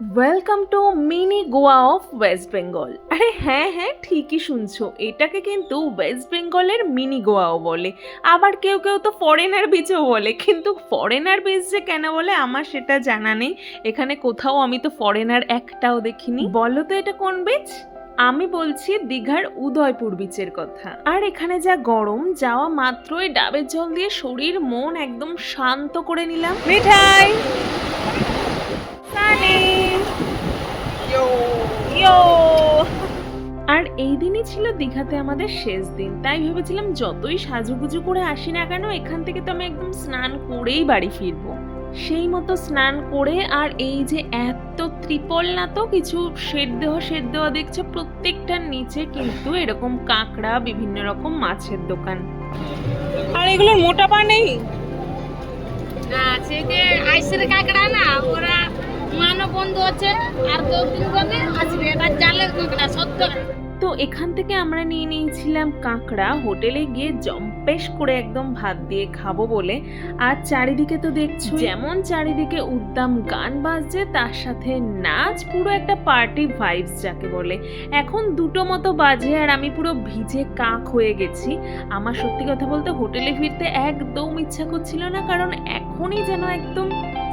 Welcome to mini Goa of West Bengal. আরে হ্যাঁ হ্যাঁ, ঠিকই শুনছো, এটাকে কিন্তু ওয়েস্ট বেঙ্গলের মিনি গোয়াও বলে। আবার কেউ কেউ তো ফরেনার বিচও বলে, কিন্তু ফরেনার বিচ যে কেন বলে আমার সেটা জানা নেই। এখানে কোথাও আমি তো ফরেনার একটাও দেখিনি। বলো তো এটা কোন বিচ? আমি বলছি দীঘার উদয়পুর বিচের কথা। আর এখানে যা গরম, যাওয়া মাত্রই ডাবের জল দিয়ে শরীর মন একদম শান্ত করে নিলাম। মিঠাই আর এই দিনই ছিল দীঘাতে আমাদের শেষ দিন, তাই ভেবেছিলাম যতই সাজুগুজু করে আসি না কেন, এখান থেকে তো আমি একদম স্নান করেই বাড়ি ফিরবো। সেই মতো স্নান করে, আর এই যে এত ত্রিপল না তো কিছু শেড দেওয়া দেখছো, প্রত্যেকটার নিচে কিন্তু এরকম কাঁকড়া, বিভিন্ন রকম মাছের দোকান। আর এগুলোর মোটা পা নেই না, সে যে আইসের কাঁকড়া না, ওরা মানব বন্ধু আছে আর 2-3 জনে আসবে, এটা জালের কাঁকড়া সত্য। তো এখান থেকে আমরা নিয়ে নিয়েছিলাম কাঁকড়া, হোটেলে গিয়ে জম্পেশ করে একদম ভাত দিয়ে খাবো বলে। আর চারিদিকে তো দেখছো যেমন চারিদিকে উদ্দাম গান বাজছে, তার সাথে নাচ, পুরো একটা পার্টি ভাইবস যাকে বলে। এখন 2টো মতো বাজে আর আমি পুরো ভিজে কাক হয়ে গেছি। আমার সত্যি কথা বলতে হোটেলে ফিরতে একদম ইচ্ছা করছিল না, কারণ এখনই যেন একদম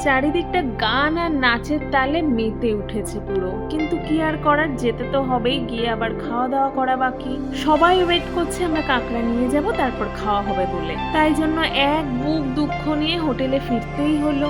চারিদিকটা গান আর নাচের তালে মেতে উঠেছে পুরো। কিন্তু কি আর করার, যেতে তো হবেই, গিয়ে আবার খাওয়া দাওয়া করা বাকি। সবাই ওয়েট করছে আমরা কাঁকড়া নিয়ে যাব, তারপর খাওয়া হবে বলে। তাই জন্য এক বুক দুঃখ নিয়ে হোটেলে ফিরতেই হলো।